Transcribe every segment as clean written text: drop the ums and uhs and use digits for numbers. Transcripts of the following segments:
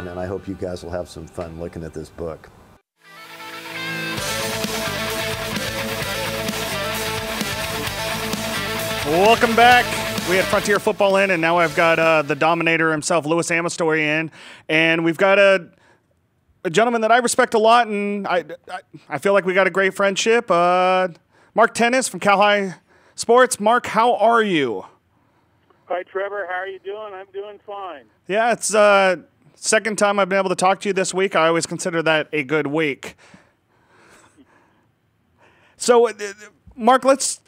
and I hope you guys will have some fun looking at this book. Welcome back. We had Frontier Football in, and now I've got the Dominator himself, Louis Amestoy, in, and we've got a gentleman that I respect a lot, and I feel like we got a great friendship. Mark Tennis from Cal High Sports. Mark, how are you? Hi, Trevor. How are you doing? I'm doing fine. Yeah, it's second time I've been able to talk to you this week. I always consider that a good week. So, Mark, let's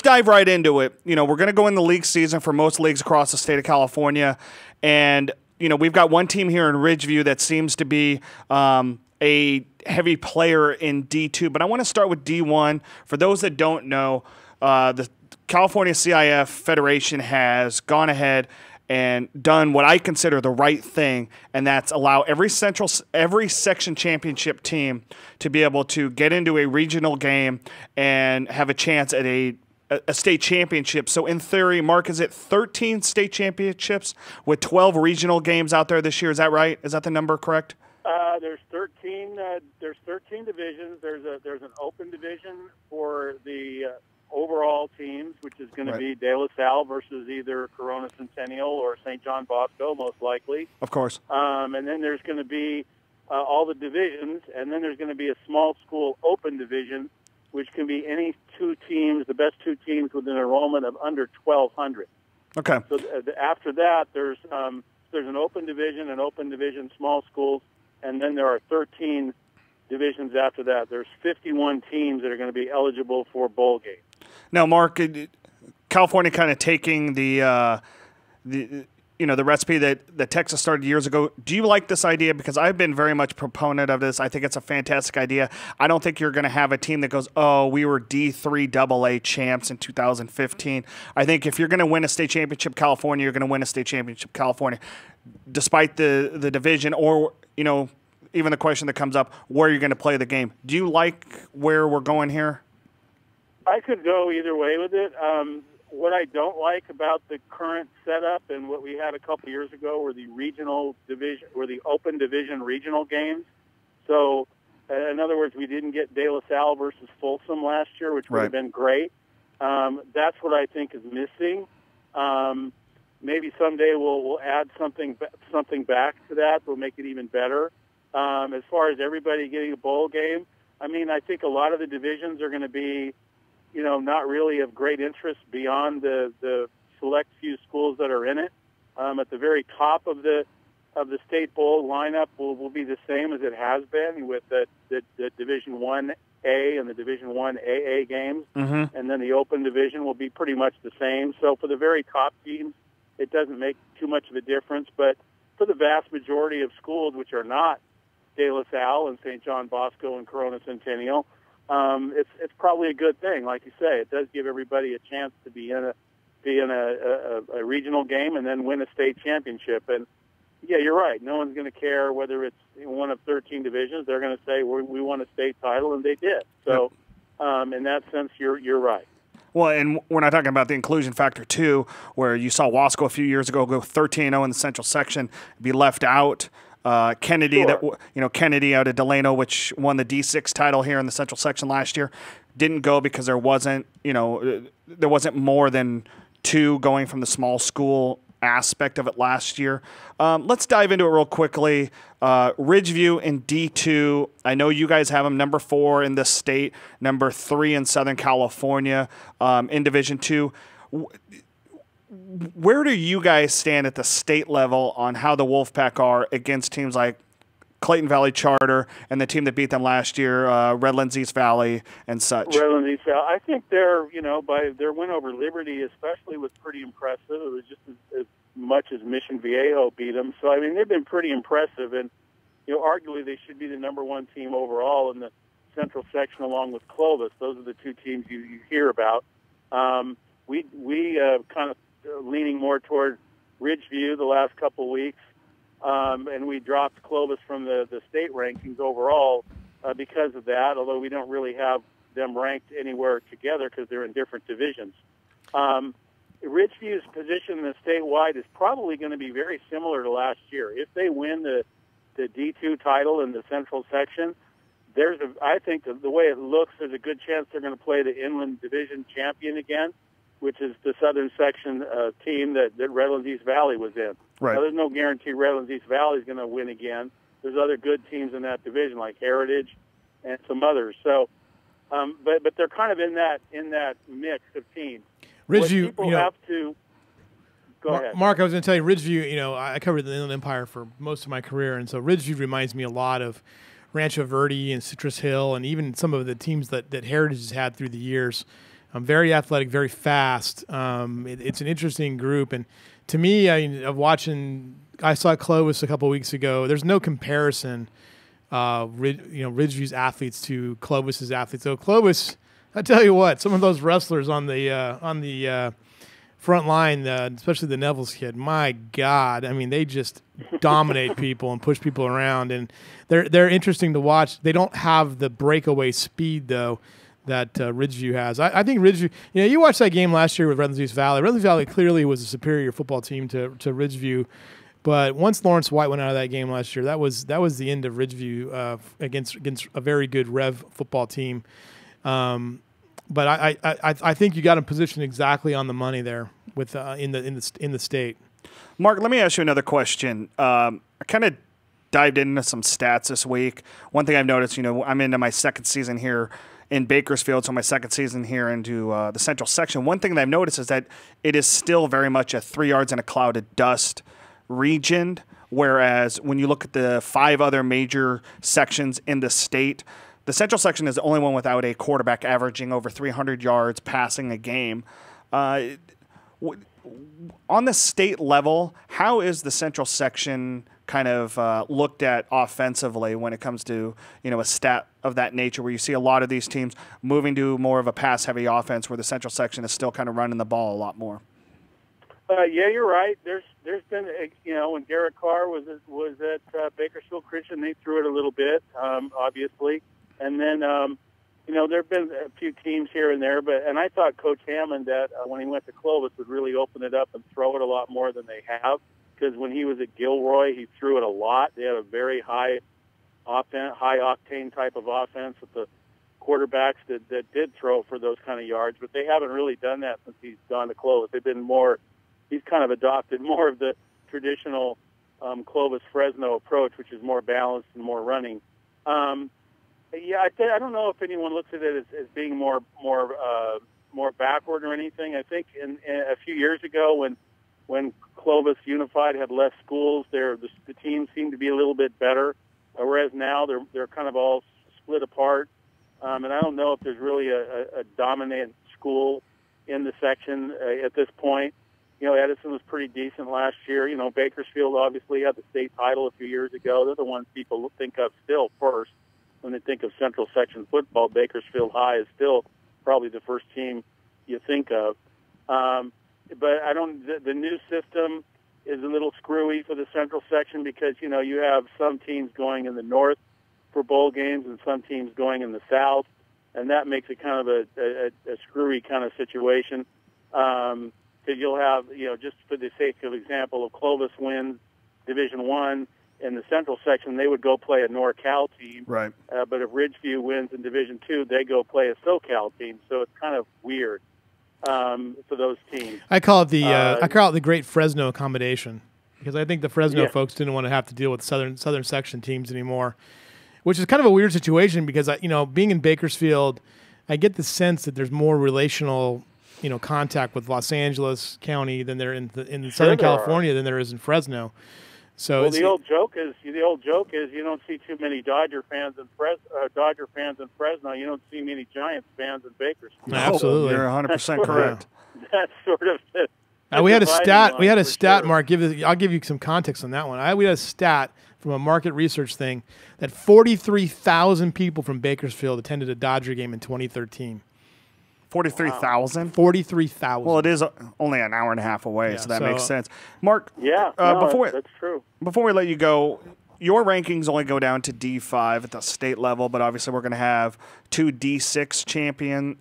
dive right into it. You know, we're going to go in the league season for most leagues across the state of California, and you know, we've got one team here in Ridgeview that seems to be a heavy player in D2, but I want to start with D1. For those that don't know, the California CIF Federation has gone ahead and done what I consider the right thing, and that's allow every section championship team to be able to get into a regional game and have a chance at a state championship. So in theory, Mark, is it 13 state championships with 12 regional games out there this year? Is that right? Is that the number correct? There's 13. There's 13 divisions. There's an open division for the overall teams, which is going to be De La Salle versus either Corona Centennial or St. John Bosco, most likely. Of course. And then there's going to be all the divisions, and then there's going to be a small school open division, which can be any two teams, the best two teams with an enrollment of under 1,200. Okay. So after that, there's an open division, small schools, and then there are 13 divisions after that. There's 51 teams that are going to be eligible for bowl games. Now, Mark, California kind of taking the recipe that Texas started years ago. Do you like this idea? Because I've been very much a proponent of this. I think it's a fantastic idea. I don't think you're going to have a team that goes, oh, we were D3 AA champs in 2015. I think if you're going to win a state championship California, you're going to win a state championship California, despite the division or, you know, even the question that comes up, where you're going to play the game. Do you like where we're going here? I could go either way with it. What I don't like about the current setup and what we had a couple years ago were the regional division, or the open division regional games. So, in other words, we didn't get De La Salle versus Folsom last year, which would have been great. That's what I think is missing. Maybe someday we'll add something back to that. We'll make it even better. As far as everybody getting a bowl game, I mean, I think a lot of the divisions are going to be, you know, not really of great interest beyond the select few schools that are in it. At the very top of the state bowl lineup will be the same as it has been with the Division 1A and the Division 1AA games, and then the open division will be pretty much the same. So for the very top teams, it doesn't make too much of a difference. But for the vast majority of schools, which are not De La Salle and St. John Bosco and Corona Centennial, it's probably a good thing. Like you say, it does give everybody a chance to be in a regional game and then win a state championship. And yeah, you're right. No one's going to care whether it's one of 13 divisions. They're going to say we won a state title, and they did. So, in that sense, you're right. Well, and we're not talking about the inclusion factor too, where you saw Wasco a few years ago go 13-0 in the Central Section, be left out. Kennedy, Kennedy out of Delano, which won the D6 title here in the Central Section last year, didn't go because there wasn't more than two going from the small school aspect of it last year. Let's dive into it real quickly. Ridgeview in D2. I know you guys have them number 4 in the state, number 3 in Southern California in Division 2. Where do you guys stand at the state level on how the Wolfpack are against teams like Clayton Valley Charter and the team that beat them last year, Redlands East Valley and such? Redlands East Valley. I think by their win over Liberty especially was pretty impressive. It was just as much as Mission Viejo beat them. So, I mean, they've been pretty impressive. And, arguably they should be the number 1 team overall in the Central Section along with Clovis. Those are the two teams you hear about. We kind of leaning more toward Ridgeview the last couple of weeks, and we dropped Clovis from the state rankings overall because of that, although we don't really have them ranked anywhere together because they're in different divisions. Ridgeview's position in the statewide is probably going to be very similar to last year. If they win the D2 title in the Central Section. I think the way it looks, there's a good chance they're going to play the Inland Division champion again, which is the Southern Section team that Redlands East Valley was in. Right. Now, there's no guarantee Redlands East Valley is going to win again. There's other good teams in that division like Heritage and some others. So, but they're kind of in that mix of teams. Ridgeview, people have to go ahead. Mark, I was going to tell you, Ridgeview. I covered the Inland Empire for most of my career, and so Ridgeview reminds me a lot of Rancho Verde and Citrus Hill, and even some of the teams that Heritage has had through the years. Very athletic, very fast. It's an interesting group, and to me, I saw Clovis a couple weeks ago. There's no comparison, Ridgeview's athletes to Clovis's athletes. So Clovis, I tell you what, some of those wrestlers on the front line, especially the Neville's kid, my God, I mean, they just dominate people and push people around, and they're interesting to watch. They don't have the breakaway speed though that Ridgeview has. I think Ridgeview, you watched that game last year with Redlands East Valley. Redlands East Valley clearly was a superior football team to Ridgeview, but once Lawrence White went out of that game last year, that was the end of Ridgeview against a very good Rev football team. But I think you got them positioned exactly on the money there with in the state. Mark, let me ask you another question. I kind of dived into some stats this week. One thing I've noticed, I'm into my second season here in Bakersfield, so my second season here into the Central Section. One thing that I've noticed is that it is still very much a 3 yards in a cloud of dust region, whereas when you look at the 5 other major sections in the state, the Central Section is the only one without a quarterback averaging over 300 yards passing a game. On the state level, how is the Central Section kind of looked at offensively when it comes to a stat of that nature, where you see a lot of these teams moving to more of a pass-heavy offense, where the Central Section is still kind of running the ball a lot more? Yeah, you're right. There's been when Garrett Carr was at Bakersfield Christian, they threw it a little bit, obviously, and then there have been a few teams here and there, and I thought Coach Hammond that when he went to Clovis would really open it up and throw it a lot more than they have, because when he was at Gilroy, he threw it a lot. They had a very high octane type of offense with the quarterbacks that did throw for those kind of yards, but they haven't really done that since he's gone to Clovis. They've been he's kind of adopted more of the traditional Clovis-Fresno approach, which is more balanced and more running. I don't know if anyone looks at it as being more backward or anything. I think in a few years ago when Clovis Unified had less schools, the teams seemed to be a little bit better, whereas now they're kind of all split apart. And I don't know if there's really a dominant school in the section at this point. Edison was pretty decent last year. Bakersfield obviously had the state title a few years ago. They're the ones people think of still first when they think of Central Section football. Bakersfield High is still probably the first team you think of. But the new system is a little screwy for the Central Section because, you have some teams going in the north for bowl games and some teams going in the south, and that makes it kind of a screwy kind of situation. Because you'll have, just for the sake of example, if Clovis wins Division I in the Central Section, they would go play a NorCal team. Right. But if Ridgeview wins in Division II, they go play a SoCal team. So it's kind of weird for those teams. I call it the Great Fresno Accommodation, because I think the Fresno folks didn't want to have to deal with Southern Section teams anymore, which is kind of a weird situation because being in Bakersfield, I get the sense that there's more relational contact with Los Angeles County than there in Southern California than there is in Fresno. So the old joke is you don't see too many Dodger fans in Fresno. You don't see many Giants fans in Bakersfield. Absolutely, you're 100% correct. That's sort of it. We had a stat. Sure. Mark, I'll give you some context on that one. We had a stat from a market research thing that 43,000 people from Bakersfield attended a Dodger game in 2013. 43,000? 43,000. Well, it is only an hour and a half away, so that makes sense. Mark, that's true. Before we let you go, your rankings only go down to D5 at the state level, but obviously we're going to have 2 D6 champion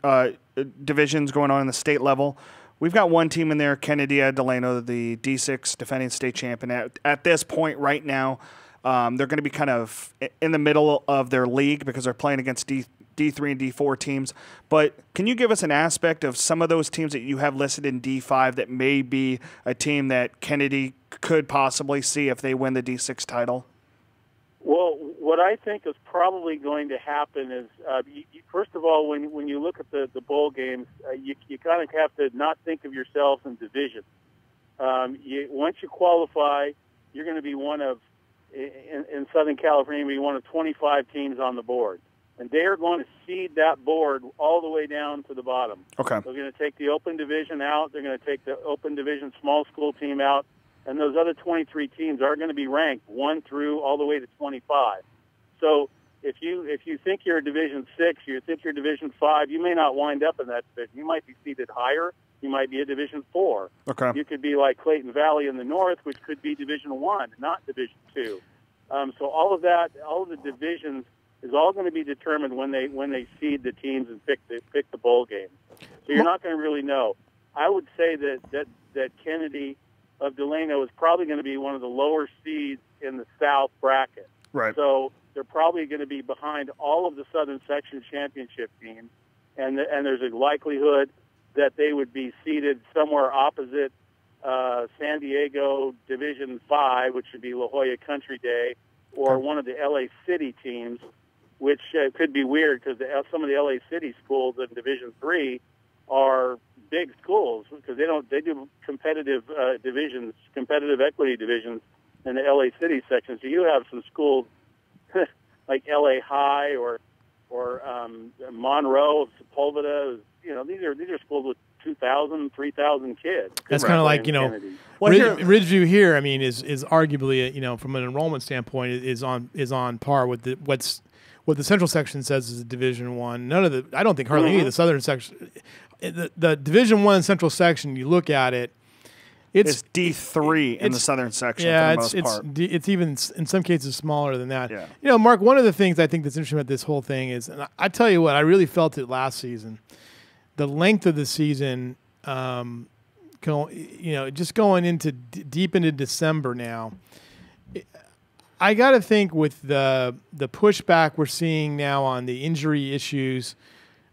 divisions going on in the state level. We've got one team in there, Kennedy Delano, the D6 defending state champion. At this point right now, They're going to be kind of in the middle of their league because they're playing against D3 and D4 teams. But can you give us an aspect of some of those teams that you have listed in D5 that may be a team that Kennedy could possibly see if they win the D6 title? Well, what I think is probably going to happen is, first of all, when you look at the bowl games, you kind of have to not think of yourselves in division. Once you qualify, you're going to be one of, in Southern California, be one of 25 teams on the board. And they are going to seed that board all the way down to the bottom. Okay. They're going to take the open division out. They're going to take the open division small school team out. And those other 23 teams are going to be ranked 1 through all the way to 25. So if you think you're a Division 6, you think you're Division 5, you may not wind up in that division. You might be seated higher. You might be a Division 4. Okay. You could be like Clayton Valley in the north, which could be Division 1, not Division 2. So all of that, all of the divisions, is all going to be determined when they seed the teams and pick the bowl games. So you're not going to really know. I would say that Kennedy of Delano is probably going to be one of the lower seeds in the South bracket. Right. So they're probably going to be behind all of the Southern Section championship teams, and there's a likelihood that they would be seated somewhere opposite San Diego Division 5, which would be La Jolla Country Day, or one of the LA City teams, which could be weird because some of the LA City schools in Division 3 are big schools because they do competitive divisions, competitive equity divisions in the LA City section. So you have some schools like LA High or Monroe, Sepulveda. You know, these are schools with 2,000, 3,000 kids. That's kind of like, you know, Ridgeview here. I mean, is arguably, you know, from an enrollment standpoint, is on par with what the Central section says is a Division I. I don't think hardly any of the Southern section. The Division I Central section, you look at it, it's D3 in the Southern section for the most part. It's even in some cases smaller than that. Yeah. You know, Mark, one of the things I think that's interesting about this whole thing is, and I tell you what, I really felt it last season. The length of the season, just going into deep into December now. I got to think with the pushback we're seeing now on the injury issues,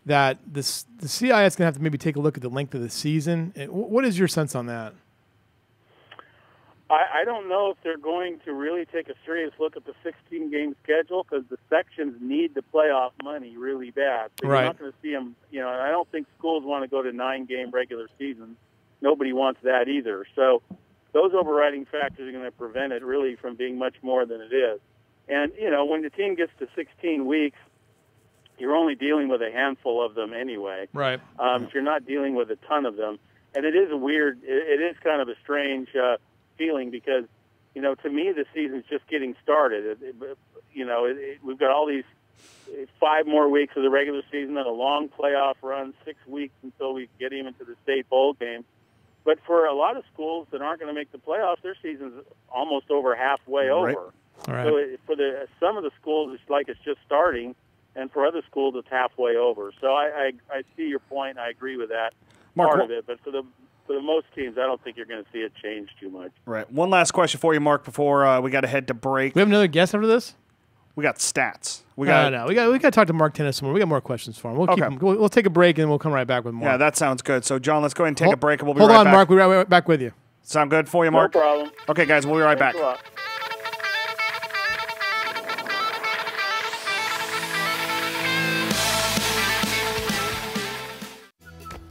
that the CIS is going to have to maybe take a look at the length of the season. What is your sense on that? I don't know if they're going to really take a serious look at the 16-game schedule because the sections need the playoff money really bad. So right. You're not going to see them, you know, and I don't think schools want to go to 9-game regular seasons. Nobody wants that either. So those overriding factors are going to prevent it really from being much more than it is. And, you know, when the team gets to 16 weeks, you're only dealing with a handful of them anyway. Right. You're not dealing with a ton of them. And it is it is kind of a strange feeling because, you know, to me the season's just getting started. We've got all these 5 more weeks of the regular season and a long playoff run, 6 weeks until we get even to the state bowl game. But for a lot of schools that aren't going to make the playoffs, their season's almost over halfway over. All right. So for some of the schools, it's like it's just starting, and for other schools, it's halfway over. So I see your point. I agree with that part of it. But for the most teams, I don't think you're going to see it change too much. Right. One last question for you, Mark, before we got to head to break. We have another guest after this? We got stats. We got to talk to Mark Tennis more. We got more questions for him. We'll take a break and we'll come right back with more. Yeah, that sounds good. So, John, let's go ahead and take a break, and we'll be right back. Hold on, Mark. We'll be right back with you. Sound good for you, Mark? No problem. Okay, guys, we'll be right back. Thanks a lot.